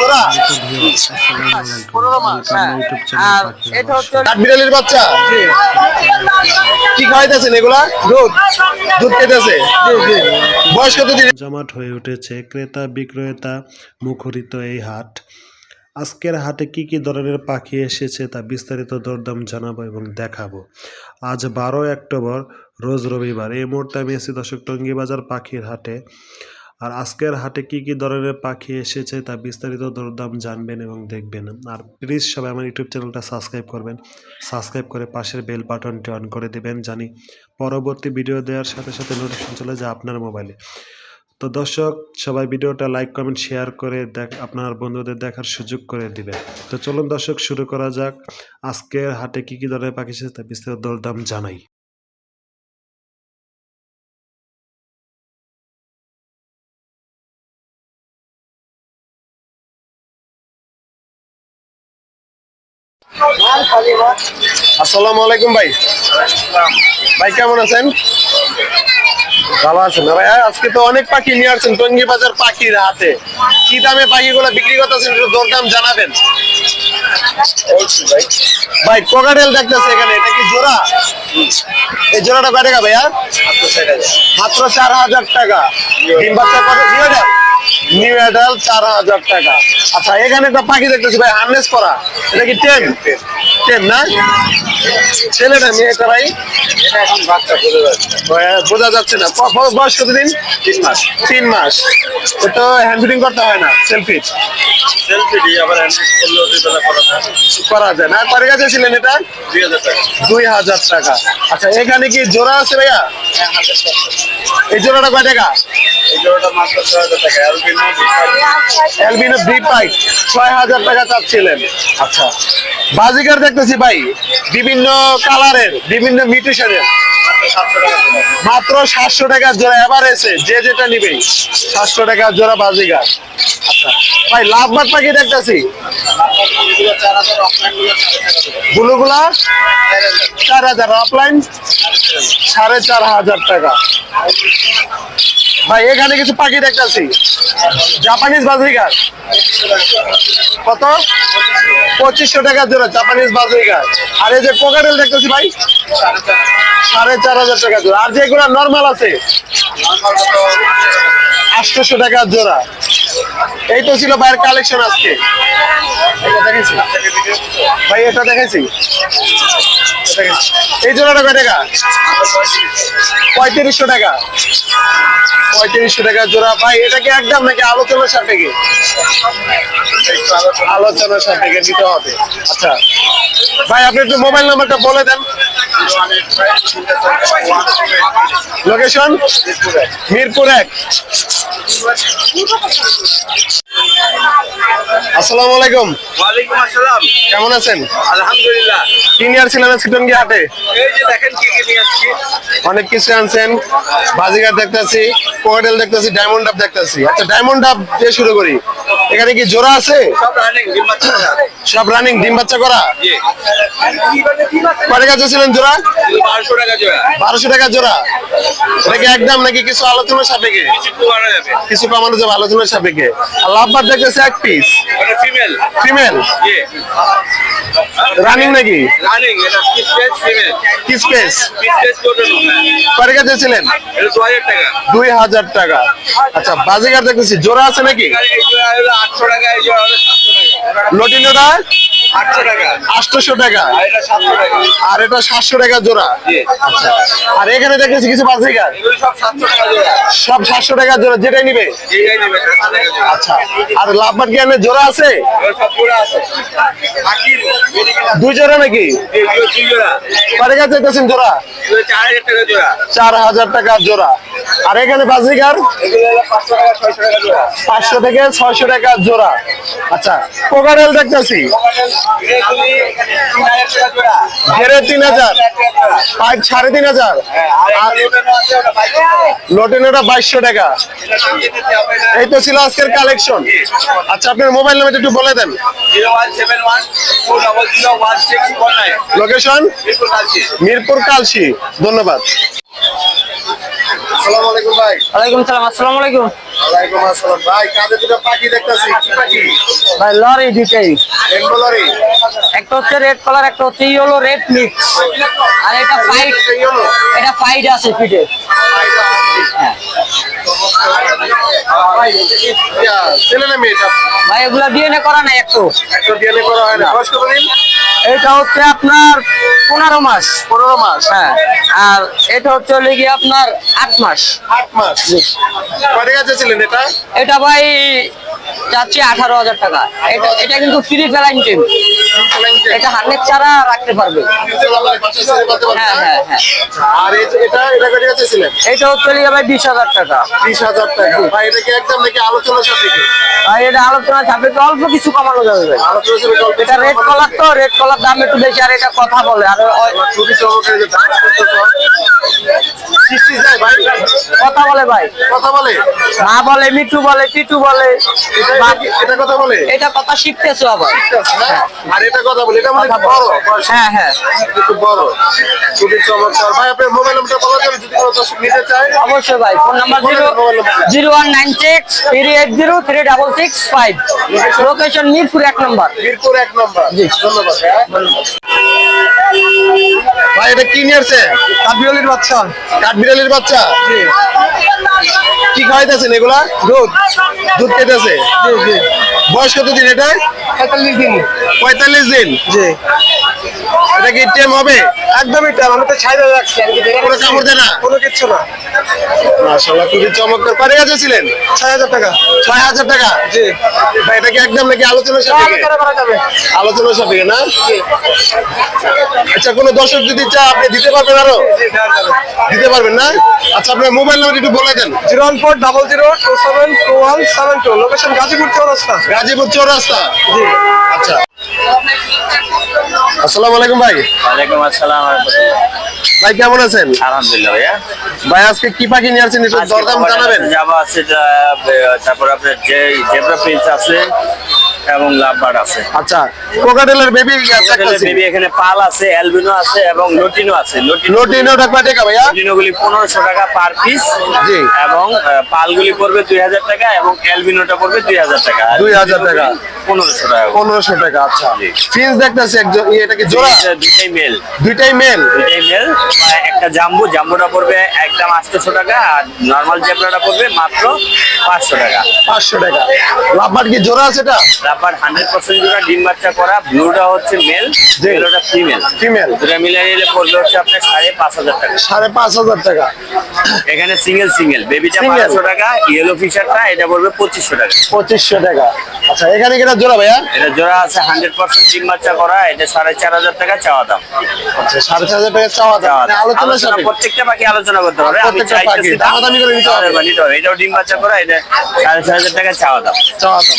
জোড়া? 15 মাস। আর এটা হচ্ছে কাঠবিড়ালির বাচ্চা। কি খাওয়াইতেছেন এগুলা? দুধ। দুধ খেতেছে। বয়স কত দিন? জমাট হয়ে উঠেছে ক্রেতা বিক্রেতা মুখরিত এই হাট। আজকের হাটে কি কি ধরনের পাখি এসেছে তা বিস্তারিত দরদাম জানাবো এবং দেখাবো। আজ 12 অক্টোবর, রোজ রবিবার। এই মুহূর্তে আমি এসেছি দর্শক টঙ্গীবাজার পাখির হাটে। আর আজকের হাটে কি কি ধরনের পাখি এসেছে তা বিস্তারিত দরদাম জানবেন এবং দেখবেন। আর প্লিজ সবাই আমার ইউটিউব চ্যানেলটা সাবস্ক্রাইব করবেন, সাবস্ক্রাইব করে পাশের বেল বাটনটি অন করে দেবেন, জানি পরবর্তী ভিডিও দেওয়ার সাথে সাথে নোটিফিকেশন চলে যায় আপনার মোবাইলে। তো দর্শক সবাই ভিডিওটা লাইক কমেন্ট শেয়ার করে আপনার বন্ধুদের দেখার সুযোগ করে দিবেন। তো চলুন দর্শক শুরু করা যাক। আজকের হাটে কি কি ধরনের পাখি এসেছে তা বিস্তারিত দরদাম জানাই। আসসালামু আলাইকুম ভাই। ভাই কেমন আছেন? ভালো আছেন না ভাই? আজকে তো অনেক পাখি নিয়ে আসছেন টঙ্গীবাজার পাখির হাটে। কি দামে পাখিগুলো বিক্রি করতেছেন একটু দরদাম জানাবেন। ভাই কোকাটেল দেখতেছে এখানে, এটা কি জোড়া? এই জোড়াটা কয় টাকা ভাইয়া? মাত্র 4000 টাকা। ডিম বাচ্চা করে নিউ এডাল? নিউ এডাল 4000 টাকা। আচ্ছা এখানে একটা পাখি দেখতেছি ভাই, হার্নেস করা। এটা কি টেম? টেম না? ছেলেটা মেয়েটা ভাই? এটা এখন বাচ্চা বোঝা যাচ্ছে না। বয়স কতদিন? 3 মাস। 3 মাস। তো হ্যান্ড ফিডিং করতে হয় না? সেলফি আবার করা যায় না। কার কাছে ছিলেন এটা? 2000 টাকা। আচ্ছা এখানে কি জোড়া আছে ভাইয়া? এই জোড়াটা কয় টাকা? এই জোড়াটা মাত্র 6000 টাকা। অ্যালবিনো ব্রিড পাইট 6000 টাকা চাচ্ছিলেন। আচ্ছা বাজিকার দেখতেছি ভাই, বিভিন্ন কালারের, বিভিন্ন মিউটেশনের, মাত্র 700 টাকা জোড়া। এভারেজে যে যেটা নিবে 700 টাকা জোড়া বাজিকার। আচ্ছা ভাই লাভবার্ড পাখি দেখতেছি, ব্লুগুলা 4000, অফলাইন 4500 টাকা। ভাই এখানে কিছু পাখি দেখতেছি, জাপানিজ বাজিকার কত? 2500 টাকা জোড়া জাপানিজ বাজিকার। আর এই যে কোকাটেল দেখতেছি ভাই 4500 টাকা জোড়া। আর যেগুলো নর্মাল আছে 800 টাকা জোড়া। এই তো ছিল ভাইয়ের কালেকশন আজকে। এটা দেখেছি ভাই, এটা দেখেছি। এই জোড়াটা কয় টাকা? 3500 টাকা। 3500 টাকা জোড়া। ভাই এটা কি একদম নাকি আলোচনার সাপেক্ষে? আলোচনার সাপেক্ষে নিতে হবে। আচ্ছা ভাই আপনি একটু মোবাইল নাম্বারটা বলে দেন। লোকেশন? মিরপুর 1। আসসালামু আলাইকুম। ওয়ালাইকুম আসসালাম। কেমন আছেন? আলহামদুলিল্লাহ। কি নিয়ে আসছিলেন আজকে টঙ্গী হাটে? এই যে দেখেন কি কি নিয়ে আসছি। অনেক কিছু আনছেন, বাজিগার দেখতেছি, কোকাটেল দেখতেছি, ডায়মন্ড ডাব দেখতেছি। আচ্ছা ডায়মন্ড ডাব দিয়ে শুরু করি। এখানে কি জোড়া আছে? সব রানিং ডিম বাচ্চা করা। সব রানিং ডিম বাচ্চা করা। জি। কয় টাকা ছিলেন জোড়া? 1200 টাকা জোড়া। 1200 টাকা জোড়া। এটা কি একদম নাকি কিছু আলোচনার সাপেক্ষে? কিছু কমানো যাবে। কিছু কমানো যাবে আলোচনার সাপেক্ষে। আর লাভবার দেখতেছি এক পিস। এটা ফিমেল। ফিমেল? জি। রানিং নাকি? রানিং, এটা স্পেস ফিমেল। কি স্পেস? Space cotton. কয় টাকা ছিলেন? এটা 2000 টাকা। 2000 টাকা। আচ্ছা বাজিগার দেখতেছি, জোড়া আছে নাকি? এই জোড়া হলো 800 টাকা, এই জোড়া হলো 700 টাকা। লটিনোটা 800 টাকা। 800 টাকা। আর এটা 700 টাকা। আর এটা 700 টাকা জোড়া। জি। আচ্ছা আর এখানে দেখতেছি কিছু বাজিগার, এগুলো সব 700 টাকা জোড়া। সব 700 টাকা জোড়া, যেটাই নিবে। যেটাই নেবে 700 টাকা জোড়া। আচ্ছা আর লাভবার জ্ঞানে জোড়া আছে? এগুলো সব জোড়া আছে। বাকির দুই জোড়া নাকি? এগুলো 2 জোড়া। কয় টাকা চাইতেছেন জোড়া? এগুলো 4000 টাকা জোড়া। 4000 টাকা জোড়া। আর এখানে বাজিগার এগুলো হলো 500 টাকা 600 টাকা জোড়া। 500 থেকে 600 টাকা জোড়া। আচ্ছা কোকাটেল দেখতেছি, ঘেরে 3000, পাইপ 3500, আর লোটেনোটা 2200 টাকা। এই তো ছিল আজকের কালেকশন। আচ্ছা আপনার মোবাইল নাম্বারটা একটু বলে দেন। 0171401619। লোকেশন? মিরপুর কালশি। ধন্যবাদ। আসসালামু আলাইকুম ভাই। ওয়ালাইকুম সালাম। আসসালামু আলাইকুম। ওয়ালাইকুম আসসালাম ভাই। কাঁধে দুটো পাখি দেখতেছি, কি পাখি? ভাই লরি দুটাই, রেনবো লরি। একটা হচ্ছে রেড কালার, একটা হচ্ছে ইয়েলো রেড মিক্স, আর এটা ফাইট, ইয়েলো এটা ফাইট আছে পিঠে। হ্যাঁ ছেলে না মেয়ে? ভাই এগুলা ডিএনএ করা নাই একটু। একটা ডিএনএ করা হয় না। বয়স কতদিন? এটা হচ্ছে আপনার 15 মাস। 15 মাস। হ্যাঁ, আর এটা হচ্ছে গিয়ে আপনার 8 মাস। 8 মাস। কয় টাকা চেয়েছিলেন এটা? এটা ভাই যাচ্ছে 18,000 টাকা। এটা কিন্তু ফ্রি ফ্যালাইন টিম, এটা হান্ড্রেড ছাড়া রাখতে পারবে। হ্যাঁ হ্যাঁ হ্যাঁ। আর এটা কয় টাকা চেয়েছিলেন? এটা হচ্ছে গিয়ে ভাই 20,000 টাকা। 20,000 টাকা। ভাই এটা কি একদম নাকি আলোচনা সাপেক্ষে? ভাই এটা আলোচনা সাপেক্ষে অল্প কিছু কমানো যাবে ভাই। আলোচনা সাপেক্ষে অল্প এটা রেড কলার, তো রেড কলার দাম একটু বেশি, আর এটা কথা বলে আর খুবই চমৎকার যে ডান্স করতেছ। সৃষ্টি যায় ভাই, কথা বলে ভাই, কথা বলে। মা বলে, মিঠু বলে, টিটু বলে। এটা কথা বলে। এটা কথা শিখতেছো আবার। আর এটা কথা বলে, এটা মানে বড় বয়সে। হ্যাঁ হ্যাঁ একটু বড়, খুবই চমৎকার। ভাই আপনার মোবাইল নাম্বারটা বলা যাবে যদি কোনো দর্শক নিতে চায়? অবশ্যই ভাই। Phone number 0196-380-3665। লোকেশন মিরপুর 1 নম্বর। মিরপুর 1 নম্বর। জি। ধন্যবাদ ভাই। এটা কি নিয়ে আসছে? কাঠবিড়ালির বাচ্চা। কাঠবিড়ালির বাচ্চা। কি খাওয়াইতেছেন এগুলা? দুধ। দুধ খেতেছে। জি জি। বয়স কতদিন এটা? 45 দিন। 45 দিন। জি। এটা কি টেম হবে? একদমই টাইম, আমি তো ছাইড়া রাখছি, আমি কি কোনো কামড় দেয় না? কোনো কিচ্ছু না। মাশাআল্লাহ, খুবই চমৎকার। কয় টাকা চেয়েছিলেন? 6,000 টাকা। 6,000 টাকা। জি। ভাই এটা কি একদম নাকি আলোচনা সাপেক্ষে? আলোচনা করা যাবে। আলোচনা সাপেক্ষে না? আচ্ছা, কোনো দর্শক যদি চায় আপনি দিতে পারবেন আরো? দিতে পারবেন না? আচ্ছা, আপনার মোবাইল নাম্বার একটু বলে দেন। 01400272172। লোকেশন গাজীপুর চৌরাস্তা। গাজীপুর চৌরাস্তা। জি। আচ্ছা, আসসালামু আলাইকুম ভাই। ওয়ালাইকুম আসসালাম। ভাই কেমন আছেন? আলহামদুলিল্লাহ ভাইয়া। ভাই আজকে কি পাখি নিয়ে আসছেন একটু দরদাম জানাবেন? জাবা আছে, তারপর আপনার যে জেব্রা প্রিন্স আছে এবং লাভবার্ড আছে। আচ্ছা, কোকাটেলের বেবি বেবি এখানে পাল আছে, অ্যালবিনো আছে এবং লোটিনো আছে। লোটিনোটা কয় টাকা ভাইয়া? লোটিনোগুলি 1500 টাকা পার পিস। জি। এবং পালগুলি পড়বে 2000 টাকা এবং অ্যালবিনোটা পড়বে 2000 টাকা। 2000 টাকা। 1500 টাকা। 1500 টাকা। আচ্ছা, জি। ফিন্স দেখতেছি একজন, এটা কি জোড়া? দুইটাই মেল। দুইটাই মেল। দুইটাই মেল। একটা জাম্বোটা পড়বে একদম 800 টাকা, আর নরমাল জেব্রাটা পড়বে মাত্র 500 টাকা। 500 টাকা। লাভবার্ড কি জোড়া আছে এটা? তারপর 100% জোড়া ডিম বাচ্চা করা। ব্লুটা হচ্ছে মেল, ইয়েলোটা ফিমেল। ফিমেল। দুটা মিলিয়ে নিলে পড়বে হচ্ছে আপনার 5,500 টাকা। 5,500 টাকা। এখানে সিঙ্গেল বেবিটা Single। 500 টাকা, ইয়েলো ফিশারটা এটা পড়বে 2500 টাকা। 2500 টাকা। আচ্ছা, এখানে কি এটা জোড়া ভাইয়া? এটা জোড়া আছে 100% ডিম বাচ্চা করা, এটা 4,500 টাকা চাওয়া দাম। আচ্ছা, 4,500 টাকা চাওয়া দাম। চাওয়া মানে দাম। আলোচনা আলোচনা সাপেক্ষে। প্রত্যেকটা পাখি আলোচনা করতে হবে। আমি প্রত্যেকটা পাখি চাইতেছি দামাদামি করে নিতে হবে। নিতে হবে। এটাও ডিম বাচ্চা করা, এটা 4,500 টাকা চাওয়া দাম। চাওয়া দাম।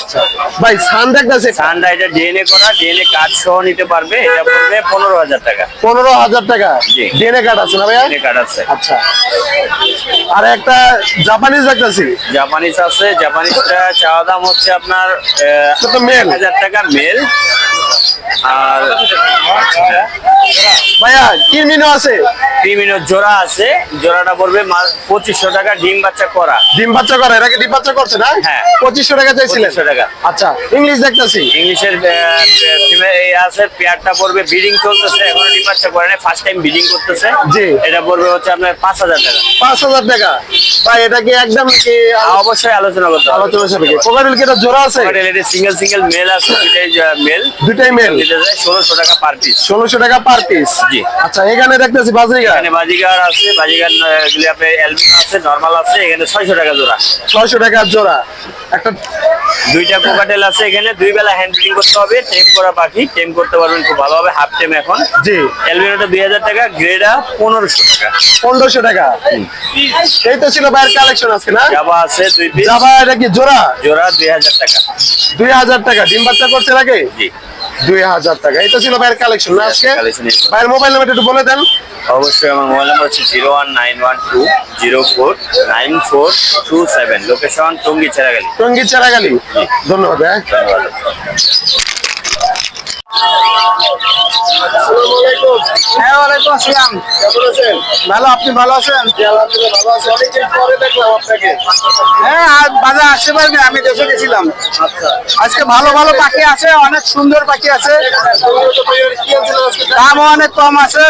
আচ্ছা, ভাই সান দেখতেছে সানডা এটা ডিএনএ করা, ডিএনএ কার্ড সহ নিতে পারবে, এটা পড়বে 15,000 টাকা। 15,000 টাকা। জি। ডিএনএ কার্ড আছে না ভাইয়া? ডিএনএ কার্ড আছে। আচ্ছা, আর একটা জাপানিজ দেখতেছি। জাপানিজ আছে, জাপানিজটা চাওয়া দাম হচ্ছে আপনার এটা তো মেল। 1,000 টাকা মেল। আর ভাইয়া কিরমিনো আছে? ক্রিমিনোর জোড়া আছে, জোড়াটা পড়বে 2500 টাকা, ডিম বাচ্চা করা। ডিম বাচ্চা করে, এটাকে ডিম বাচ্চা করছে না? হ্যাঁ। 2500 টাকা চাইছিলেন। 2500 টাকা। আচ্ছা, ইংলিশ দেখতেছি। ইংলিশের এই আছে, পেয়ারটা পড়বে, ব্রিডিং চলতেছে, এখনো ডিম বাচ্চা করে না, ফার্স্ট টাইম ব্রিডিং করতেছে। জি। এটা পড়বে হচ্ছে আপনার 5,000 টাকা। 5,000 টাকা। ভাই এটা কি একদম কি অবশ্যই আলোচনা করতে হবে। আলোচনা সাপেক্ষে? কোকাটেল কি এটা জোড়া আছে? সিঙ্গেল মেল আছে, দুইটাই মেল। দুইটাই মেল। এটা যায় 1600 টাকা পার পিস। 1600 টাকা পার পিস। জি। আচ্ছা, এখানে দেখতেছি বাজরিগা। এখানে বাজিগার আছে, বাজিগার গুলি আপনার অ্যালবিনো আছে, নরমাল আছে, এখানে 600 টাকা জোড়া। 600 টাকা জোড়া। একটা দুইটা কোকাটেল আছে এখানে, দুই বেলা হ্যান্ড ব্রিডিং করতে হবে, টেম করা পাখি, টেম করতে পারবেন খুব ভালোভাবে, হাফ টেম এখন। জি। অ্যালবিনোটা 2000 টাকা, গ্রেডা 1500 টাকা। 1500 টাকা। এই তো ছিল ভাইয়ের কালেকশন আজকে না? জাবা আছে 2 পিস, জাভা এটা কি জোড়া? জোড়া 2000 টাকা। 2000 টাকা। ডিম বাচ্চা করছে নাকি? জি। 2000 টাকা। এই তো ছিল ভাইয়ের কালেকশন না আজকে? Collection এই। ভাইয়ের মোবাইল নাম্বার একটু বলে দেন। অবশ্যই আমার মোবাইল নাম্বার হচ্ছে 01912049427। লোকেশন টঙ্গী ছেড়াগালি। টঙ্গী চারাগালি। ধন্যবাদ ভাই। ধন্যবাদ। আসসালামু আলাইকুম। হ্যাঁ, ওয়ালাইকুম আসসালাম। কেমন আছেন? ভালো, আপনি ভালো আছেন? জি, আলহামদুলিল্লাহ ভালো আছি। অনেকদিন পরে দেখলাম আপনাকে। হ্যাঁ, আজ বাজার আসতে পারিনি, আমি দেশে গেছিলাম। আচ্ছা। আজকে ভালো ভালো পাখি আছে, অনেক সুন্দর পাখি আছে, কি আনছিলেন আজকে? দামও অনেক কম আছে।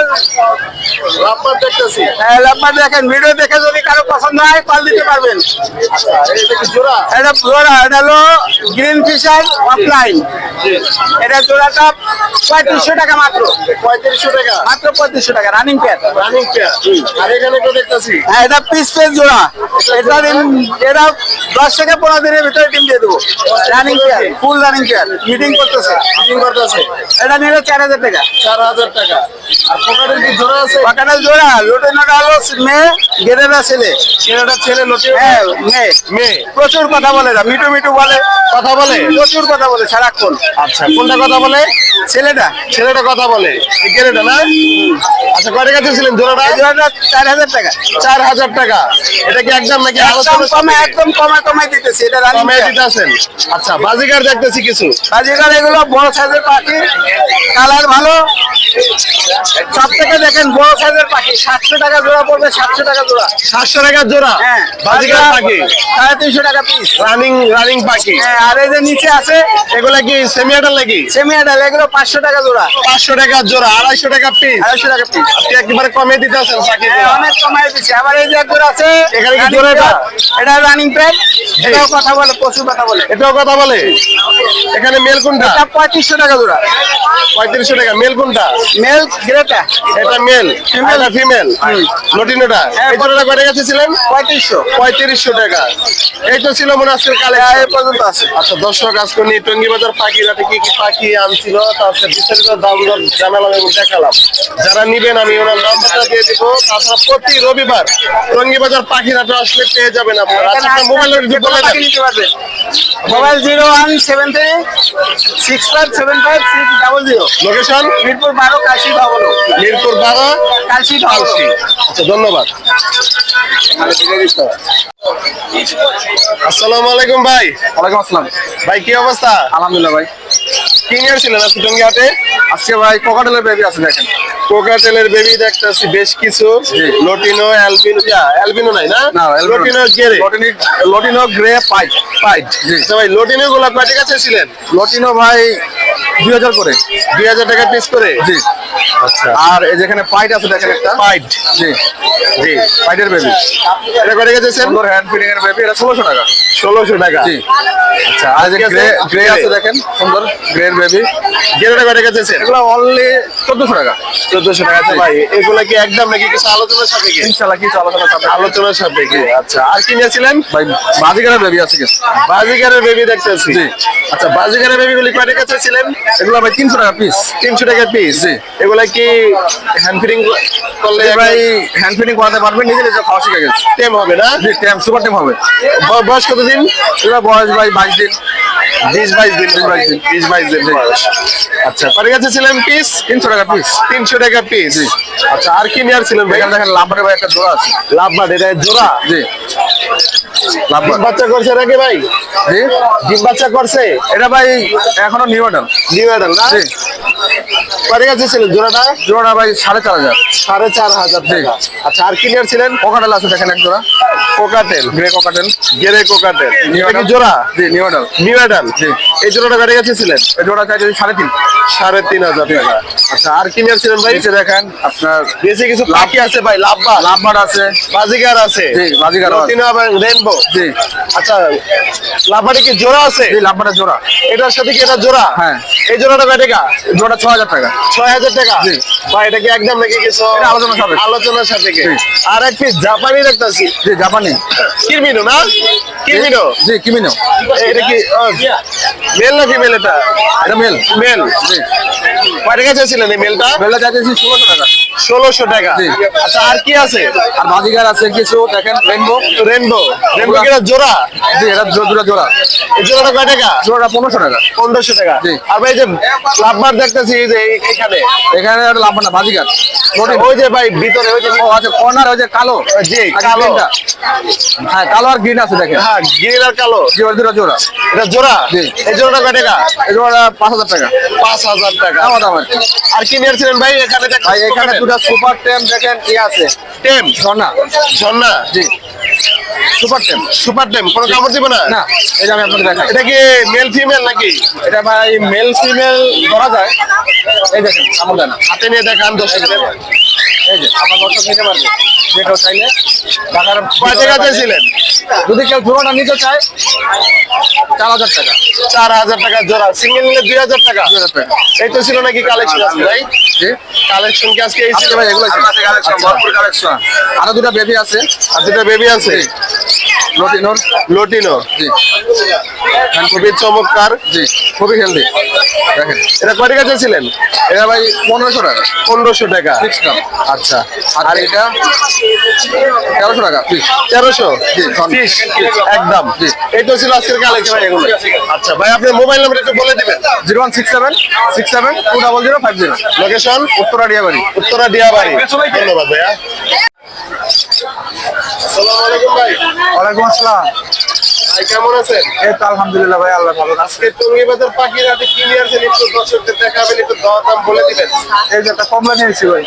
লাভবার দেখতেছি। লাম্বা দেখেন, ভিডিও দেখে যদি কারো পছন্দ হয় কল দিতে পারবেন। আচ্ছা, এটা কি জোড়া? এটা জোড়া, এটা হলো গ্রিন ফিশার অফলাইন। এটা জোড়াটা 3500 টাকা মাত্র। 3500 টাকা। মাত্র 3500 টাকা রানিং পেয়ার। Running pair. আর এখানে তো দেখতেছি। হ্যাঁ, এটা পিস জোড়া। এটা 10 থেকে 15 দিনের ভিতরে ডিম দিয়ে দেবো। Running pair, full running pair, meeting করতেছে। বুকিং করতেছে। এটা নিলে 4000 টাকা। 4000 টাকা। আর পোকাটের কি জোড়া আছে? পাকাটাল জোড়া, লোটেনোটা হলো মেয়ে, গেরেটা ছেলে। ছেলেটা ছেলে নটি হ্যাঁ, মেয়ে। মেয়ে প্রচুর কথা বলে, মিটু মিটু বলে, কথা বলে। প্রচুর কথা বলে সারাক্ষণ। আচ্ছা, কোনটা কথা বলে? ছেলেটা, ছেলেটা কথা বলে। এই গেরেটা না? আচ্ছা, কয় টাকা দিয়েছিলেন জোড়াটা? এই জোড়াটা 4000 টাকা। 4000 টাকা। এটা কি একদম নাকি একদম আলোচনা কমে, একদম কমে দিতেছি। এটা রানিং কমে দিতেছেন? আচ্ছা, বাজিকার দেখতেছি কিছু। বাজিকার এগুলো বড় সাইজের পাখি, কালার ভালো। সব থেকে দেখেন বড় সাইজের পাখি 700 টাকা জোড়া পড়বে, 700 টাকা জোড়া। 700 টাকা জোড়া। হ্যাঁ, বাজিকার পাখি। 350 টাকা পিস। রানিং পাখি। হ্যাঁ, আর এই যে নিচে আছে এগুলা কি সেমি আডাল নাকি? সেমি আডাল, এগুলো 500 টাকা জোড়া। 500 টাকা জোড়া, 250 টাকা পিস। 250 টাকা পিস। আপনি একেবারে কমে দিতেছেন পাখি। হ্যাঁ, অনেক কমাই দিচ্ছে। আবার এই যে এক জোড়া আছে, এখানে কি running জোড়া এটা? pair, এটা রানিং প্যাড। এটাও কথা বলে, প্রচুর কথা বলে। এটাও কথা বলে। এখানে মেল কোনটা? এটা 3500 টাকা জোড়া। 3500 টাকা। মেল কোনটা? মেল গ্রেটা এটা মেল, এটা ফিমেল। লটিনোটা। হ্যাঁ, এই জোড়াটা কয় টাকা ছিলেন? 3500। 3500 টাকা। এই তো ছিল মনে আজকের কালে এই পর্যন্ত আছে। আচ্ছা, দর্শক আজকে নিয়ে টঙ্গী বাজার পাখিরাতে কি কি পাখি আনছিল তার সাথে বিস্তারিত দাম দর জানালাম এবং দেখালাম। যারা নিবেন আমি ওনার নাম্বারটা দিয়ে দিব। তাছাড়া প্রতি রবিবার টঙ্গী বাজার পাখিরাতে আসলে পেয়ে যাবেন আপনারা। আচ্ছা, আপনার মোবাইলের একটু বলে দেন। নিতে পারবে। মোবাইল 0173 6575 600। লোকেশন মিরপুর 12 কাশি ভবন। মিরপুর 12 কাশি কালসি। আচ্ছা, ধন্যবাদ। আসসালামু আলাইকুম ভাই। ওয়ালাইকুম আসসালাম। ভাই কি অবস্থা? আলহামদুলিল্লাহ ভাই। কি নিয়েছিলেন আজকে টঙ্গী হাটে? আজকে ভাই কোকাটেলের বেবি আছে দেখেন। কোকাটেলের বেবি দেখতেছি বেশ কিছু। লটিনো, অ্যালবিনো নাই না? না, albino lutino grey. Lutino grey pied. Pied. আচ্ছা ভাই, লটিনো গুলা কয় টাকা চেয়েছিলেন? লটিনো ভাই 2000 করে। 2000 টাকা পিস করে। জি। আচ্ছা, আর এই যেখানে পাইট আছে দেখেন একটা। পাইট। জি, জি। পাইটের বেবি। এটা কয় টাকা চেয়েছেন? সুন্দর হ্যান্ড ফিডিং এর বেবি, এটা 1600 টাকা। 1600 টাকা। জি। আচ্ছা, আর যে আজকে গ্রে আছে গ্রে আছে দেখেন, সুন্দর গ্রে বেবি। গেরেটা কয় টাকা চেয়েছেন? এগুলো অনলি 1400 টাকা। 1400 টাকা। আচ্ছা ভাই, এগুলা কি একদম নাকি কিছু আলোচনার সাপেক্ষে? ইনশাআল্লাহ কিছু আলোচনা সাথে আলোচনার সাপেক্ষে। আচ্ছা, আর কি নিয়েছিলেন? ভাই বাজিকারের বেবি আছে কিছু। বাজিগারের বেবি দেখতেছি। জি। আচ্ছা, বাজিগারের বেবি গুলি কয় টাকা চেয়েছিলেন? এগুলো ভাই 300 টাকা পিস। 300 টাকা পিস। জি। এগুলা কি হ্যান্ড ফিডিং করলে ভাই হ্যান্ড ফিডিং করাতে পারবেন, নিজে নিজে খাওয়া শিখে গেছে। টেম হবে না? জি, টেম সুপার টেম হবে। বয়স কতদিন? এগুলো বয়স ভাই 22 দিন। 20-22 দিন। 20-22 দিন বয়স। আচ্ছা, পরে গেছে ছিলেন পিস 300 টাকা পিস। 300 টাকা পিস। আচ্ছা, আর কি নিয়ে ছিলেন ভাই? এখানে দেখেন লাভবারে ভাই একটা জোড়া আছে। লাভবার্ড, এটা জোড়া। জি, ডিম লাভবার্ড। বাচ্চা করছে নাকি ভাই? জি, ডিম বাচ্চা করছে? এটা ভাই এখনো নিউ অর্ডার। নিউ অ্যাডাল না? জি, পরে গেছে ছিলেন জোড়াটা? জোড়া ভাই 4500। 4500 টাকা। আচ্ছা, আর কি নিয়ে ছিলেন? কোকাটেল আছে দেখেন এক জোড়া, cockatiel, grey cockatiel. Grey cockatiel. New এটা কি অর্ডার জোড়া? জি, নিউ অর্ডার। New adult. জি। এই জোড়াটা বেড়ে গেছে ছিলেন? এই জোড়া চাইছে 3.5। 3500 টাকা। আচ্ছা, আর কি নিয়ে ছিলেন ভাই? নিচে দেখেন আপনার বেশি কিছু পাখি আছে ভাই, লাভবার্ড, লাভবার্ড আছে। বাজিগার আছে। জি, বাজিগার আছে। লটিনো এবং রেইনবো। জি, আচ্ছা, লাভবার্ডে কি জোড়া আছে? জি, লাভবার্ডের জোড়া। এটার সাথে কি এটা জোড়া? হ্যাঁ। এই জোড়াটা কয় টাকা? জোড়া 6000 টাকা। 6000 টাকা। জি। ভাই, এটা কি একদম নাকি কিছু এটা আলোচনার সাপেক্ষে। আলোচনার সাপেক্ষে? জি। আর এক পিস জাপানি দেখতেছি। জি, জাপানি। কিরমিনো না? কিরমিনো। জি, কিমিনো। এটা কি মেল না ফিমেল? এটা এটা মেল। মেল। জি, কয় টাকা চেয়েছিলেন এই মেলটা? বেলা চাইছে 1600 টাকা। 1600 টাকা। জি। আচ্ছা আর কি আছে? আর বাজিগার আছে কিছু, দেখেন রেনবো। রেনবো কি এটা জোড়া? জি, এটা জোড়া জোড়া। এই জোড়াটা কয় টাকা? জোড়াটা 1500 টাকা। 1500 টাকা। জি। আর ভাই যে লাভবার দেখতেছি এই যে এখানে, এখানে লাভ না, বাজিগার। ওই যে ভাই ভিতরে ওই যে ও আচ্ছা, কর্নার ওই যে কালো। জি আর কালো, greenটা। হ্যাঁ, কালো আর গ্রিন আছে দেখেন। হ্যাঁ গ্রিন আর কালো, জি, ওই দুটো জোড়া। এটা জোড়া। জি। এই জোড়াটা কয় টাকা? এই জোড়াটা 5000 টাকা। 5000 টাকা। দাম দাম আর কি। আর কি নিয়েছিলেন ভাই এখানে? ভাই এখানে দুটো সুপার টেম দেখেন কি আছে, টেম ঝর্ণা। ঝর্ণা। জি, সুপার টেম। সুপার টেম, কোনো কামড় দিব না? না, এটা আমি আপনাকে দেখাই। এটা কি মেল ফিমেল নাকি? এটা ভাই মেল ফিমেল ধরা যায়। এই দেখেন, কামড় দেয় না। হাতে নিয়ে দেখান দর্শকদের। এই যে আপনার দর্শক নিতে পারবে, যে কেউ চাইলে। ঢাকার কয় টাকা চাইছিলেন? যদি কেউ জোড়াটা নিতে চায় 4000 টাকা। 4000 টাকা জোড়া। সিঙ্গেল নিলে 2000 টাকা। 2000 টাকা। এই তো ছিল নাকি কালেকশন আজকে ভাই? জি, কালেকশন কি আজকে এই ছিল? আজকে ভাই এগুলো কালেকশন, ভরপুর কালেকশন। আরো দুটো বেবি আছে, আর দুটো বেবি আছে। লটিনোর। লটিনো। জি খুবই চমৎকার। জি, খুবই হেলদি। দেখেন, এটা কয় টাকা চাইছিলেন? এটা ভাই 1500 টাকা 1500 টাকা। ফিক্স দাম। আচ্ছা। আর এটা 1300 টাকা ফিক্স। 1300 জি, ফিশ একদম। জি। এই তো ছিল আজকের কালেকশন এগুলো। আচ্ছা ভাই আপনার মোবাইল নাম্বার একটু বলে দিবেন। 01676720050। লোকেশন উত্তরা ডিয়াবাড়ি। উত্তরা দিয়াবাড়ি। ধন্যবাদ ভাইয়া। আসসালামু আলাইকুম ভাই। ওয়ালাইকুম আসসালাম। ভাই কেমন আছেন? এই তো আলহামদুলিল্লাহ ভাই, আল্লাহ ভালো। আজকে টঙ্গীবাজার পাখির হাটে কি নিয়ে আসেন একটু দর্শকদের দেখাবেন, একটু দাম বলে দিবেন। এই যে একটা কমলা নিয়েছি ভাই।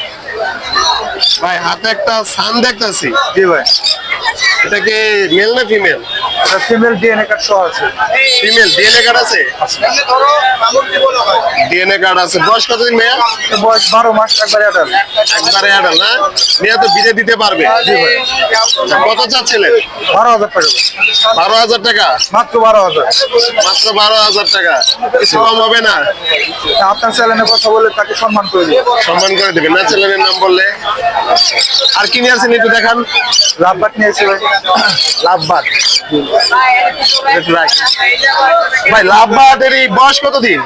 ভাই হাতে একটা সান দেখতাছি, জি ভাই, এটা কি মেল না ফিমেল? এটা ফিমেল ডিএনএ কার্ড সহ আছে। ফিমেল ডিএনএ কার্ড আছে? ডিএনএ কার্ড আছে। বয়স কতদিন মেয়া? এর বয়স 12 মাস, একবারে অ্যাডাল্ট। একবারে অ্যাডাল না? মেয়া তো বিদে দিতে পারবে। জি ভাই। কত চাচ্ছিলেন? 12000 টাকা। 12000 টাকা। মাত্র 12000। মাত্র 12000 টাকা। কিছু কম হবে না? আপনার চ্যানেলে কথা বলে তাকে সম্মান করে দিই। সম্মান করে দিবেন না ছেলের নাম বললে? আর কি নিয়ে আসেন একটু দেখান। লাভবাট নিয়েছি ভাই। লাভবাট। ভাই লাভবাটের এই বয়স কতদিন?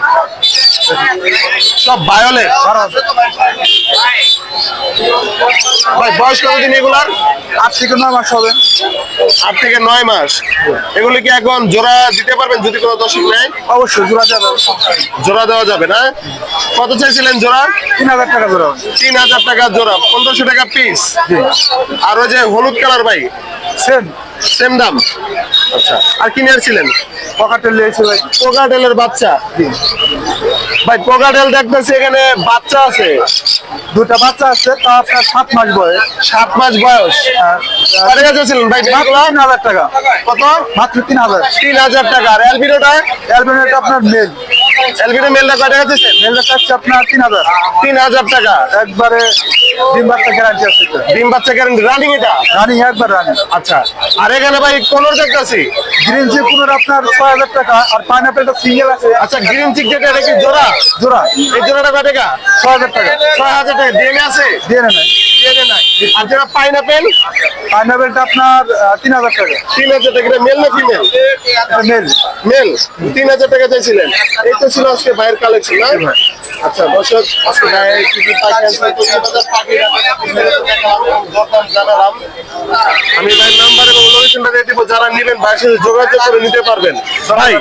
সব ভায়োলেট। 12000। ভাই বয়স কতদিন এগুলার? 8 থেকে 9 মাস হবে। 8 থেকে 9 মাস। এগুলি কি এখন জোড়া দিতে পারবেন যদি কোনো দর্শক নেয়? অবশ্যই জোড়া যাবে। জোড়া দেওয়া যাবে না? কত চাইছিলেন জোড়া? 3000 টাকা জোড়া। 3000 টাকা জোড়া, 1500 টাকা পিস। আর ওই যে হলুদ কালার ভাই সেম সেম দাম। আচ্ছা আর কি নিয়েছিলেন? পকেটের নিয়েছি ভাই। কোকাটেলের বাচ্চা। ভাই কোকাটেল দেখতেছি এখানে বাচ্চা আছে। দুটা বাচ্চা আছে, তা আপনার 7 মাস বয়স। 7 মাস বয়স। কত টাকা চাইছিলেন ভাই? মাত্র 3000 টাকা। কত? মাত্র 3000। 3000 টাকা। আর অ্যালবিনোটা? অ্যালবিনোটা আপনার মেল। অ্যালবিনো মেলটা কয় টাকা চাইছেন? মেলটা চাচ্ছে আপনার 3000। 3000 টাকা। একবারে ডিম বাচ্চা গ্যারান্টি আছে এটা। ডিম বাচ্চা গ্যারান্টি রানিং এটা? রানিং, একবার রানিং। আচ্ছা আর এখানে ভাই কোনর দেখতেছি। গ্রিন যে পুনর আপনার 6000 টাকা। আর পাইনাপেলটা সিঙ্গেল আছে। আচ্ছা গ্রিন চিক যেটা এটা কি জোড়া? জোড়া এই জোড়াটা কয় টাকা? 6000 টাকা। 6000 টাকা। ডিএনএ আছে? দিয়ে নেন। ডিএনএ নাই। আর যেটা পাইনাপেল? পাইনাপেলটা আপনার 3000 টাকা। 3000 টাকা। মেল না ফিমেল? এটা মেল। মেল। 3000 টাকা চাইছিলেন। এই তো ছিল আজকে ভাইয়ের কালেকশন না? আচ্ছা দর্শক আজকে ভাই কি কি পাখি আছে জানালাম। আমি ভাই নাম্বার এবং লোকেশনটা দিয়ে দিব, যারা নেবেন ভাইয়ের সাথে যোগাযোগ করে নিতে পারবেন। ভাই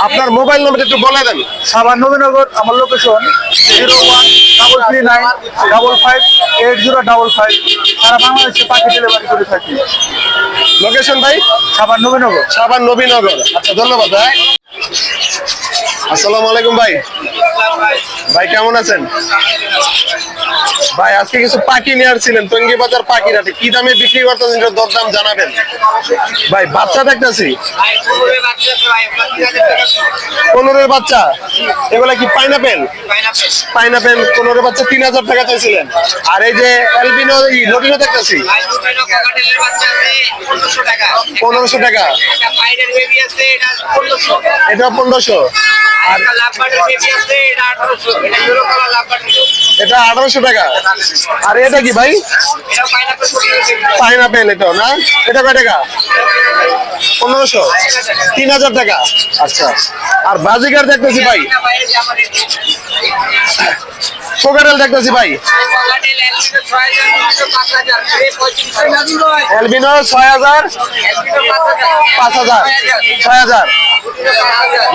আপনার মোবাইল নাম্বার একটু বলে দেন। সাভার নবীনগর আমার লোকেশন 0133955805। সারা বাংলাদেশে পাখি ডেলিভারি করে থাকি। লোকেশন ভাই? সাভার নবীনগর। সাবান নবীনগর। আচ্ছা ধন্যবাদ ভাই। আসসালামু আলাইকুম ভাই। ভাই কেমন আছেন? ভাই আজকে কিছু পাখি নিয়ে আসছিলেন টঙ্গীবাজার পাখির হাটে, কি দামে বিক্রি করতেছেন এটা দরদাম জানাবেন। ভাই বাচ্চা দেখতেছি 15 বাচ্চা। এগুলা কি পাইনাপেল? পাইনাপেল 15 বাচ্চা 3000 টাকা চাইছিলেন। আর এই যে অ্যালবিনো লটিনো দেখতেছি 1500 টাকা। এটা 1500। আর এটা 1800 টাকা। আর এটা কি ভাই? পাইনাপেল এটাও না? এটা কয় টাকা? 1500। 3000 টাকা। আচ্ছা আর বাজিকার দেখতেছি ভাই কোকাটেল দেখতেছি ভাই, অ্যালবিনো 6000, 5000, 6000,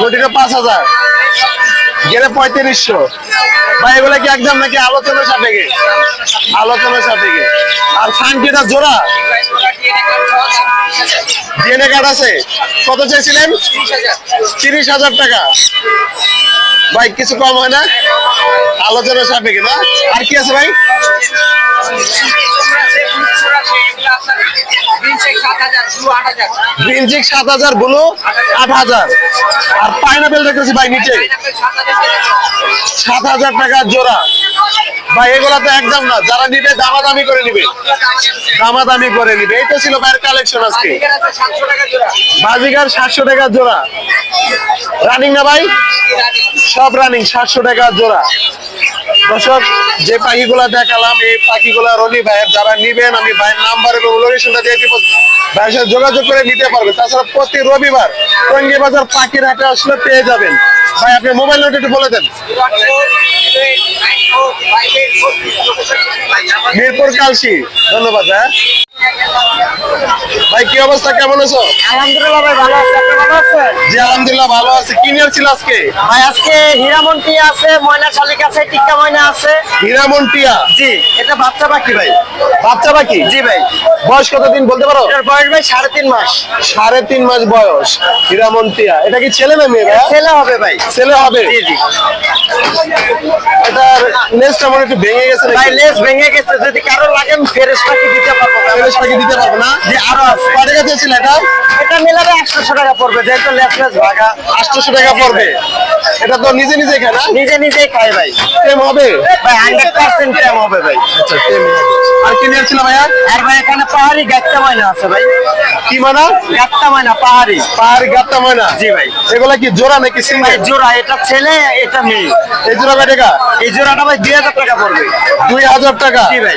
লুটিনো 5000, গেলে 3500 ভাই। এগুলা কি একদম নাকি আলোচনা সাপেক্ষে? আলোচনা সাপেক্ষে। আর সানকিটা জোড়া ডিএনএ কার্ড আছে, কত চাইছিলেন? 30,000 টাকা ভাই, কিছু কম হয় না? আলোচনা সাপেক্ষে না? আর কি আছে ভাই? গ্রিন চিক 7000, ব্লু 8000, আর পাইনাপেল দেখতেছি ভাই নিচে 7000 টাকা জোড়া ভাই। এগুলা তো একদম না, যারা নিবে দামাদামি করে নিবে, দামাদামি করে নিবে। এই তো ছিল ভাইয়ের কালেকশন আজকে। বাজিগার 700 টাকা জোড়া, রানিং না ভাই? সব রানিং, 700 টাকা জোড়া। দর্শক, যে পাখিগুলা দেখালাম এই পাখিগুলা রনি ভাইয়ের, যারা নিবেন আমি ভাইয়ের নাম্বার এবং লোকেশনটা দিয়ে দিব, ভাইয়ের সাথে যোগাযোগ করে নিতে পারবে। তাছাড়া প্রতি রবিবার টঙ্গী বাজার পাখির হাটে আসলে পেয়ে যাবেন। ভাই আপনি মোবাইল নম্বরটা একটু বলে দেন। মিরপুর কালসি। ধন্যবাদ ভাই। ভাই কি অবস্থা, কেমন আছো? আলহামদুলিল্লাহ ভাই, ভালো আছি। আপনি ভালো আছেন? জি আলহামদুলিল্লাহ ভালো আছে। কি নিয়ে ছিল আজকে? ভাই আজকে হীরামন্টি আছে, ময়না শালিক আছে, টিক্কা ময়না আছে। হীরামন্টিয়া? জি, এটা বাচ্চা পাখি ভাই। বাচ্চা পাখি? জি ভাই। বয়স কতদিন বলতে পারো? এটার বয়স ভাই 3.5 মাস। 3.5 মাস বয়স, হীরামন্টিয়া। এটা কি ছেলে না মেয়ে ভাই? ছেলে হবে ভাই। ছেলে হবে? জি জি। এটার লেজটা মনে একটু ভেঙে গেছে ভাই নাকি? লেজ ভেঙে গেছে, যদি কারো লাগে ফেরেশ পাখি দিতে পারবো। ফ্রেশ পাখি দিতে পারবো না? জি, আরো আছে। কয় টাকা চেয়েছিল এটা? এটা মিলাবে 800 টাকা পড়বে, যেহেতু লেজ ভাগা। 800 টাকা পড়বে। এটা তো নিজে নিজে খায় না? নিজে নিজেই খাই ভাই। টেম হবে? ভাই 100% টাইম হবে ভাই। আচ্ছা, টেম হবে। আর কি নিয়েছিল ভাইয়া? আর ভাই এখানে পাহাড়ি গাত্তা ময়না আছে ভাই। কি মানা? গাত্তা ময়না পাহাড়ি। পাহাড়ি গাত্তা ময়না? জি ভাই। এগুলা কি জোড়া নাকি ভাই সিঙ্গেল? জোড়া, এটা ছেলে এটা মেয়ে। এই জোড়া কয় টাকা? এই জোড়াটা ভাই 2000 টাকা পড়বে। 2000 টাকা? জি ভাই।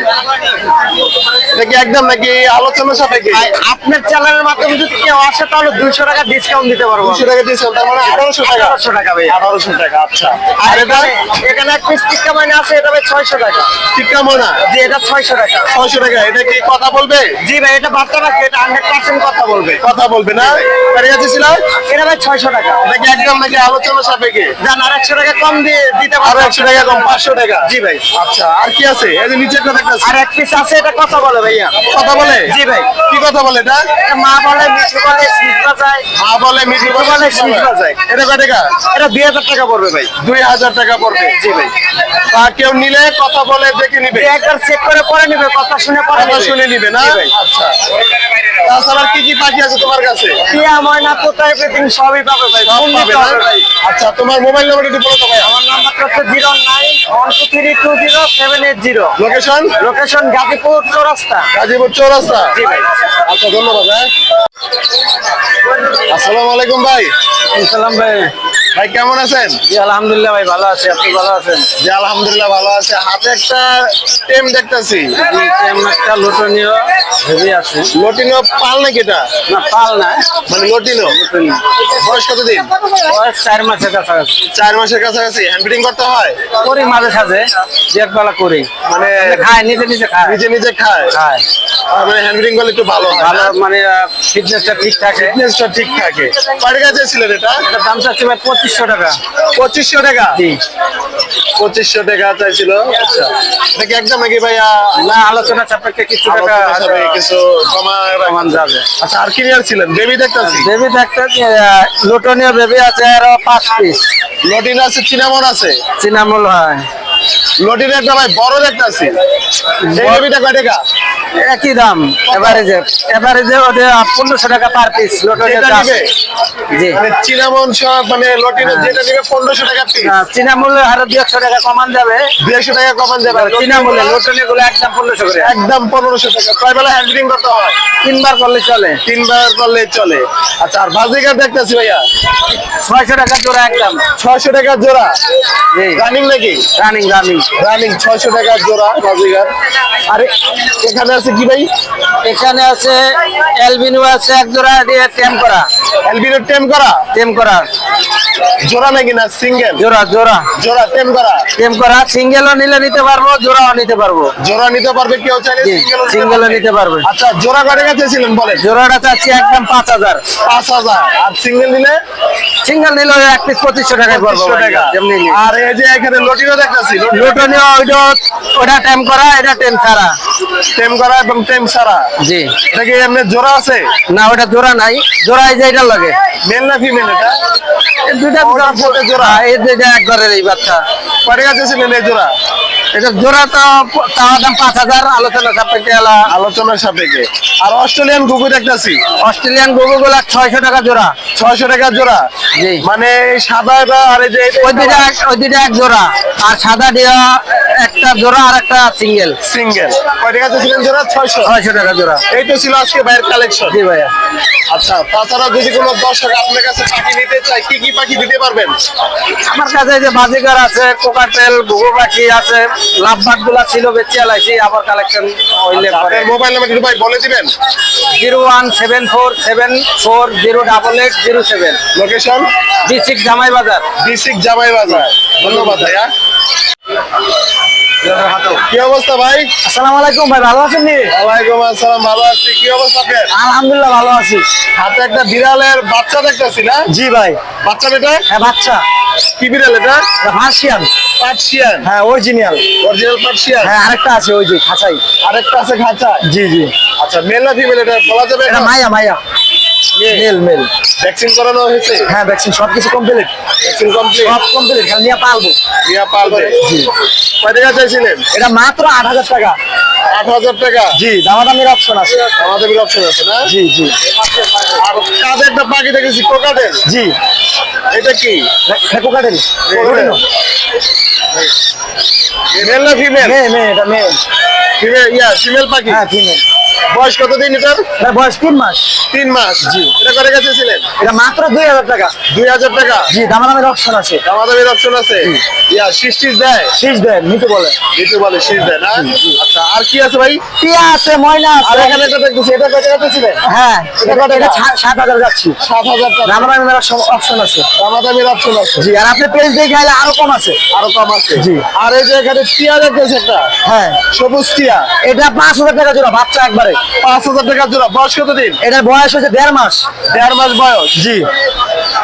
এটা কি একদম নাকি আলোচনা সাপেক্ষে? ভাই আপনার চ্যানেলের মাধ্যমে যদি কেউ আসে তাহলে 200 টাকা ডিসকাউন্ট দিতে পারবো। 200 টাকা দিয়েছেন, তার মানে 1800 টাকা? 1800 টাকা ভাই। 1800 টাকা, আচ্ছা। আর আর এটা? এখানে এক পিস টিক্কা ময়না আছে, এটা ভাই 600 টাকা। টিক্কা ময়না? জি, এটা 600 টাকা। 600 টাকা। এটা কি কথা বলবে? জি ভাই, এটা বাচ্চা রাখে, এটা 100% কথা বলবে। কথা বলবে না? কার কাছে ছিল? এটা ভাই 600 টাকা। এটা কি একদম নাকি আলোচনা সাপেক্ষে? জান আর 100 টাকা কম দিয়ে দিতে আরো পারবো। 100 টাকা কম, 500 টাকা? জি ভাই। আচ্ছা, আর কি আছে? এই যে নিচেরটা দেখতেছি। আর এক পিস আছে, এটা কথা বলে ভাইয়া। কথা বলে? জি ভাই। কি কথা বলে এটা? এটা মা বলে, মিঠু বলে, শীত বাজায়। মা বলে, মিঠু মিঠু বলে, শীত বাজায়। এটা কয় টাকা? এটা 2000 টাকা পড়বে ভাই। 2000 টাকা পড়বে? জি ভাই। তা কেউ নিলে কথা বলে দেখে নিবে? যে একবার চেক করে পরে নিবে, কথা শুনে পরে কথা নিবে। শুনে নিবে না? জি ভাই। আচ্ছা। তাছাড়া আর কি কি পাখি আছে তোমার কাছে? টিয়া ময়না তোতা এভরিথিং সবই পাবে ভাই। সব ফোন পাবে দিতে না? হবে ভাই। আচ্ছা, তোমার মোবাইল নাম্বারটা একটু বলো তো ভাই। আমার নাম্বারটা হচ্ছে 0912320780। লোকেশন? লোকেশন গাজীপুর চৌরাস্তা। গাজীপুর চৌরাস্তা? জি ভাই। আচ্ছা, ধন্যবাদ হ্যাঁ। আসসালামু আলাইকুম ভাই। সালাম ভাই। ভাই কেমন আছেন? জি আলহামদুলিল্লাহ ভাই, ভালো আছি। আপনি ভালো আছেন? জি আলহামদুলিল্লাহ ভালো আছে। হাতে একটা টেম দেখতেছি। জি, একটা লোটনীয় ভেবে আছে। লটিনো পাল নাকি এটা? না, পাল না, মানে লটিনো? বয়স কতদিন? বয়স 4 মাসের কাছাকাছি। 4 মাসের কাছাকাছি। হ্যান্ড ফিডিং করতে হয়? করি মাঝে সাঝে, যে একবেলা করি। মানে খায়, নিজে নিজে খায়। নিজে নিজে খায়? খায় মানে হ্যান্ড ফিডিং করলে একটু ভালো হয়। ভালো, মানে ফিটনেসটা ঠিক থাকে। ফিটনেসটা ঠিক থাকে। কয় টাকা চেয়েছিলেন এটা? এটার দাম চাচ্ছি ভাই 2500 টাকা। 2500 টাকা? জি। 2500 টাকা চাইছিল। আচ্ছা, এটা কি একদম নাকি ভাইয়া? না, আলোচনা সাপেক্ষে কিছু টাকা আলোচনা সাপেক্ষে কিছু কমান যাবে। আচ্ছা, আর কি নিয়ে ছিলেন? বেবি দেখতেছি। বেবি দেখতে লোটনীয় বেবি আছে আরো 5 পিস। লটিন আছে, চিনামন আছে। চিনামূল হয়। লটিন একটা ভাই বড় দেখতেছি। এই বেবিটা কয় টাকা? একই দাম। এভারেজে ওদের 1500 টাকা পার পিস লোটনীয় যেটা দাম। নিবে? জি। মানে চিনামন সব মানে লটিন যেটা নিবে 1500 টাকা পিস। চিনামূল আরো 200 টাকা কমান যাবে। 200 টাকা কমান যাবে। চিনামূলে লোটনীয় গুলো একদম 1500 করে। একদম 1500 টাকা। কয় বেলা হ্যান্ড ফিডিং করতে হয়? 3 বার করলে চলে। 3 বার করলে চলে। আচ্ছা, আর বাজিকার দেখতেছি ভাইয়া 600 টাকা জোড়া একদম। 600 টাকা জোড়া। জি। রানিং নাকি? Running running. রানিং 600 টাকা জোড়া বাজিগার। আর এখানে আছে কি ভাই? এখানে আছে অ্যালবিনো আছে এক জোড়া দিয়ে টেম করা। অ্যালবিনো টেম করা? টেম করা জোড়া নাকি না সিঙ্গেল? জোড়া জোড়া জোড়া টেম করা। টেম করা সিঙ্গেলও নিলে নিতে পারবো, জোড়াও নিতে পারবো। জোড়া নিতে পারবে কেউ চাইলে, সিঙ্গেলও নিতে পারবে। আচ্ছা জোড়া কত টাকা চেয়েছিলেন বলেন? জোড়াটা চাচ্ছি একদম 5000। 5000। আর সিঙ্গেল নিলে? সিঙ্গেল নিলে এক পিস 2500 টাকায় করবো 2500 টাকা। যেমনি নিলে। আর এই যে এখানে লটিও দেখতেছি, লুটনীয় ওটা টেম করা, এটা টেম ছাড়া। টেম করা এবং টেম ছাড়া। জি এটা কি এমনি জোড়া আছে? না ওটা জোড়া নাই, জোড়া এই যে এটা লাগে। মেল না ফিমেল এটা? এই দুইটা জোড়া, এই দুইটা একবারের এই বাচ্চা। কত টাকা চেয়েছিলেন এই জোড়া? এটা জোড়া তো তাও দাম 5000, আলোচনা সাপেক্ষে এলা। আলোচনার সাপেক্ষে। আর অস্ট্রেলিয়ান কুকুর দেখতেছি, অস্ট্রেলিয়ান গুগুগুলা 600 টাকা জোড়া। 600 টাকা জোড়া। জি মানে এই সাদাটা আর এই যে ওই দুইটা এক জোড়া, আর সাদা দিয়া একটা জোড়া আর একটা সিঙ্গেল। সিঙ্গেল। কয় টাকা চেয়েছিলেন জোড়া? 600। 600 টাকা জোড়া। এই তো ছিল আজকে ভাইয়ের কালেকশন। জি ভাইয়া। আচ্ছা তাছাড়া যদি কোনো দর্শক আপনার কাছে পাখি নিতে চায়, কি কি পাখি দিতে পারবেন? আমার কাছে এই যে বাজিকার আছে, কোকাটেল, ঘুঘু পাখি আছে, লাভবাট গুলা ছিল বেঁচে লাইছি, আবার কালেকশন হইলে পরে। আপনার মোবাইল নাম্বার একটু ভাই বলে দিবেন। 01747408807। লোকেশন? ডিস্ট্রিক্ট জামাই বাজার। ডিস্ট্রিক্ট জামাই বাজার। ধন্যবাদ ভাইয়া। কি অবস্থা ভাই? আসসালামু আলাইকুম ভাই, ভালো আছেন নি? ওয়ালাইকুম আসসালাম, ভালো আছি। কি অবস্থা আপনার? আলহামদুলিল্লাহ ভালো আছি। হাতে একটা বিড়ালের বাচ্চা দেখতেছি না? জি ভাই। বাচ্চা এটা হ্যাঁ বাচ্চা, কি বিড়াল এটা? ভার্সিয়ান। পার্সিয়ান? হ্যাঁ অরিজিনাল। Original Persian? হ্যাঁ আরেকটা আছে ওই যে খাঁচাই। আরেকটা আছে খাঁচা? জি জি। আচ্ছা মেল না ফিমেল এটা বলা যাবে? এটা মাইয়া মাইয়া। Male male. ভ্যাকসিন করানো হয়েছে? হ্যাঁ ভ্যাকসিন সবকিছু কমপ্লিট। Vaccine complete? সব কমপ্লিট, খালি নিয়ে পালবো। দিয়া পালবে? জি। কয় টাকা চাইছিলেন? এটা মাত্র 8000 টাকা। 8000 টাকা? জি দামাদামির অপশন আছে। আমাদের অপশন আছে না? জি জি। আর কাঁধে একটা পাখি দেখেছি, কোকাটেল। জি এটা কি? কোকাটেল। মেল না ফিমেল? মেয়ে এটা মেয়ে। ফিমেল, ফিমেল পাখি। হ্যাঁ ফিমেল। বয়স কতদিন এটার? এটার বয়স 3 মাস। 3 মাস। জি। এটা কত টাকা চেয়েছিলেন? এটা মাত্র 2000 টাকা। 2000 টাকা? জি দামাদামির অপশন আছে। আমাদের অপশন আছে? শীষ দেয়? শীষ দেয়, নিতে বলে। নিতে বলে, শীষ দেয় না? আচ্ছা আর কি আছে ভাই? টিয়া আছে, ময়না আর আছে। এখানে একটা দেখতেছি, এটা কত টাকা চেয়েছিলেন? হ্যাঁ এটা কত এটা টাকা? 7000 যাচ্ছি। 7000 টাকা? দামাদামির অপশন আছে। দামাদামির অপশন আছে? জি। আর আপনি পেজ দেখে আইলে আরো কম আছে। আরো কম আছে? জি। আর এই যে এখানে টিয়া দেখতেছি একটা, হ্যাঁ সবুজ টিয়া, এটা 5000 টাকা জোড়া, বাচ্চা একবারে। 5000 টাকা জোড়া। বয়স কতদিন? এটার বয়স হচ্ছে 1.5 মাস। 1.5 মাস বয়স? জি।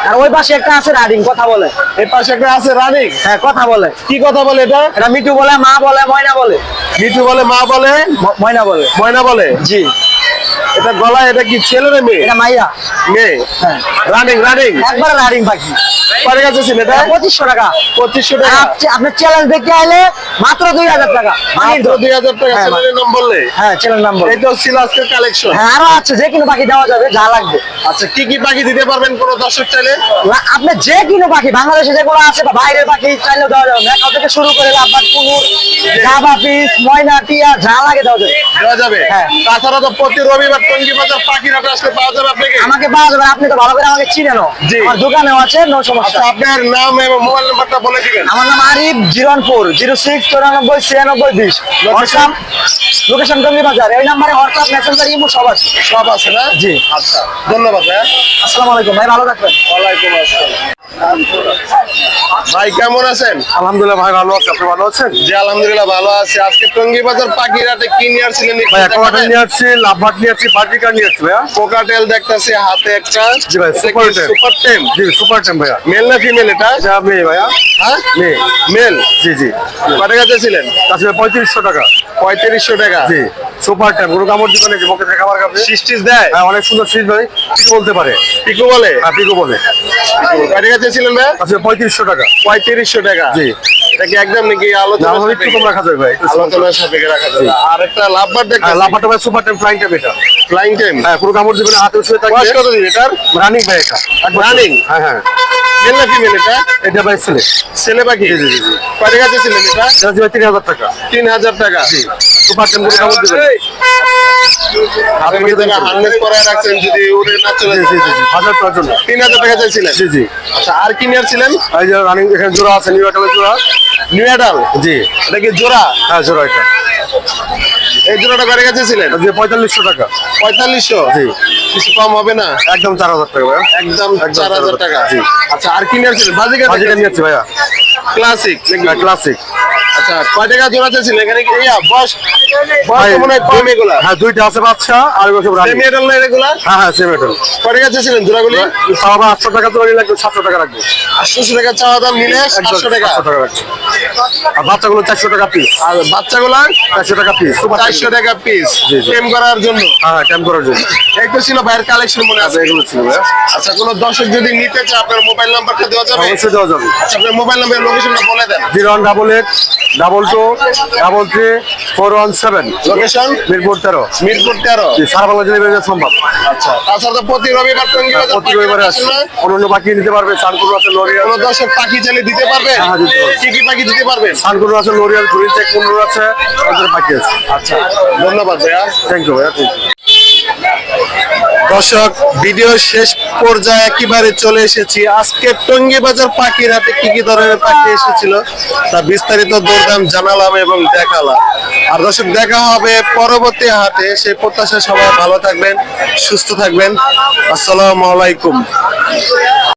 আর ওই পাশে একটা আছে রাডিং, কথা বলে। এই পাশে একটা আছে রানিং? হ্যাঁ কথা বলে। কি কথা বলে এটা? এটা মিঠু বলে, মা বলে, ময়না বলে। মিঠু বলে, মা বলে, ময়না বলে। ময়না বলে? জি। এটা গলায়, এটা কি ছেলে না মেয়ে? এটা মাইয়া। মেয়ে। হ্যাঁ রানিং রানিং? একবারে রাডিং পাখি। কত টাকা ছিল এটা? 2500 টাকা। 2500 টাকা? আপনি চ্যালেঞ্জ দেখতে আইলে মাত্র 2000 টাকা। মাত্র 2000 টাকা হ্যাঁ, চ্যানেলের নাম বললে? হ্যাঁ চ্যালেঞ্জ নাম্বার। এই তো ছিল আজকের কালেকশন। হ্যাঁ আরো আছে, যে কোনো পাখি দেওয়া যাবে, যা লাগবে। আচ্ছা কি কি পাখি দিতে পারবেন কোন দর্শক চাইলে? আপনি যে কোনো পাখি, বাংলাদেশে যেগুলো আছে বা বাইরের পাখি চাইলেও দেওয়া যাবে। মেকাও থেকে শুরু করে লাভবাট, কুনুর, জাবা পিস, ময়না, টিয়া, যা লাগে দেওয়া যাবে। দেওয়া যাবে? হ্যাঁ। তাছাড়া তো প্রতি রবিবার টঙ্গী বাজার পাখির হাটে আসলে পাওয়া যাবে আপনাকে? আমাকে পাওয়া যাবে, আপনি তো ভালো করে আমাকে চিনেনও। জি। আমার দোকানেও আছে, নো সমস্যা। আচ্ছা আপনার নাম এবং মোবাইল নাম্বারটা বলে দিবেন। আমার নাম আরিফ, 01406949620। হোয়াটসঅ্যাপ লোকেশন টঙ্গী বাজার। এই নাম্বারে হোয়াটসঅ্যাপ, মেসেঞ্জার, ইমো সব আছে। সব আছে না? জি। আচ্ছা ধন্যবাদ ভাইয়া। আসসালামু আলাইকুম ভাই, ভালো থাকবেন। ওয়ালাইকুম আসসালাম। ভাই কেমন আছেন? আলহামদুলিল্লাহ ভাই, ভালো আছি। আপনি ভালো আছেন? জি আলহামদুলিল্লাহ ভালো আছি। আজকে টঙ্গী বাজার পাখির হাটে কি নিয়ে আসছিলেন? ভাই কোকাটেল নিয়ে আসছি, লাভবাট নিয়ে আসছি, বাজিকার নিয়ে আসছি ভাইয়া। কোকাটেল দেখতেছি হাতে একটা। জি ভাই, সুপার টেম। সুপার টেম? জি সুপার টেম ভাইয়া। মেল না ফিমেল এটা? এটা মেয়ে ভাইয়া। হ্যাঁ মেয়ে। মেল। জি জি। কত টাকা চেয়েছিলেন? তাছাড়া 3500 টাকা। 3500 টাকা? জি সুপার টেম, কোনো কামড় দিবে না, যে মুখে থেকে খাবার খাবে। সিস্টিস দেয়? হ্যাঁ অনেক সুন্দর সিজ ভাই, পিকো বলতে পারে। পিকু বলে? হ্যাঁ পিকো বলে। কত টাকা চেয়েছিলেন ভাই? তাছাড়া 3500 টাকা। 3500 টাকা? জি। এটা কি একদম নাকি না, আলোচনা আমাদের একটু কম রাখা যাবে ভাই। আলোচনার সাপেক্ষে রাখা যাবে? আর একটা লাভবার হ্যাঁ দেখতেছি, লাভবাটটা ভাই সুপার টেম, ফ্লাইং টেম এটা। Flying time? হ্যাঁ কোনো কামড় দিবে না, হাতে শুয়ে থাকবে। বয়স কত দিন এটার? রানিং ভাই এটা। রানিং? হ্যাঁ হ্যাঁ। মেল না ফিমেল এটা? এটা ভাই ছেলে। ছেলে পাখি? জি জি জি। কত টাকা চেয়েছিলেন এটা? এটা দিবে 3000 টাকা। 3000 টাকা? সুপার টেম, কোনো কামড় দিবে না। হাতের ভিতরে হার্নেস পরায় রাখছেন, যদি উড়ে না চলে জি জি জি জি, বাজার করার জন্য। 3000 টাকা চাইছিলেন? জি জি। আচ্ছা আর কি নিয়েছিলেন? এই যে রানিং এখানে জোড়া আছে, নিউ আইটেমের জোড়া। নিউ অ্যাডাল জি এটা কি জোড়া? হ্যাঁ জোড়া এটা এই জোড়াটা কয় টাকা ছিলেন? জি 4500 টাকা 4500। জি কিছু কম হবে না? একদম 4000 টাকা ভাইয়া একদম একদম 4000 টাকা। জি। আচ্ছা আর কি নিয়েছিলেন? বাজিকার বাজিকার নিয়েছি ভাইয়া ক্লাসিক নাকি? ক্লাসিক আচ্ছা কয় টাকা জোড়া চাইছিলেন? এখানে কি বয়স তো মনে হয় কম এগুলা। হ্যাঁ দুইটা আছে বাচ্চা আর ওই সব রানি সেমি অ্যাডাল না এগুলা? হ্যাঁ হ্যাঁ সেম এটা কয় টাকা চাইছিলেন জোড়াগুলি? তাও 800 টাকা তো নিলে 700 টাকা রাখবো 800 টাকা চাওয়া দাম, নিলে 700 টাকা। 700 টাকা রাখবো আর বাচ্চাগুলো 400 টাকা পিস আর বাচ্চাগুলা 400 টাকা পিস 400 টাকা পিস জি, জি। টেম করার জন্য। হ্যাঁ হ্যাঁ ক্যাম্প করার জন্য এই তো ছিল ভাইয়ের কালেকশন মনে আছে। এগুলো ছিল ভাইয়া আচ্ছা কোন দর্শক যদি নিতে চায় আপনার মোবাইল নাম্বারটা দেওয়া যাবে? অবশ্যই দেওয়া যাবে আচ্ছা আপনার মোবাইল নাম্বার লোকেশনটা বলে দেন। 01882223417 লোকেশন মিরপুর 13 মিরপুর 13। জি সারা বাংলা ডেলিভারি সম্ভব আচ্ছা তাছাড়া তো প্রতি রবিবার টঙ্গী বাজার প্রতি রবিবারে আসে অন্য পাখি নিতে পারবে সানকুর আছে লরিয়াল কোন দর্শক পাখি চাইলে দিতে পারবেন? হ্যাঁ, দিতে পারবে। কি কি পাখি দিতে পারবেন? সানকুর আছে লরিয়াল গ্রিন চেক কুন্ডুর আছে ওদের পাখি আছে আচ্ছা ধন্যবাদ ভাইয়া। থ্যাংক ইউ ভাইয়া থ্যাংক ইউ দর্শক ভিডিও শেষ পর্যায়ে একেবারে চলে এসেছি। আজকে টঙ্গী বাজার পাখির হাতে কি কি ধরনের পাখি এসেছিল তা বিস্তারিত দরদাম জানালাম এবং দেখালাম। আর দর্শক দেখা হবে পরবর্তী হাটে, সেই প্রত্যাশা সবাই ভালো থাকবেন, সুস্থ থাকবেন। আসসালামু আলাইকুম।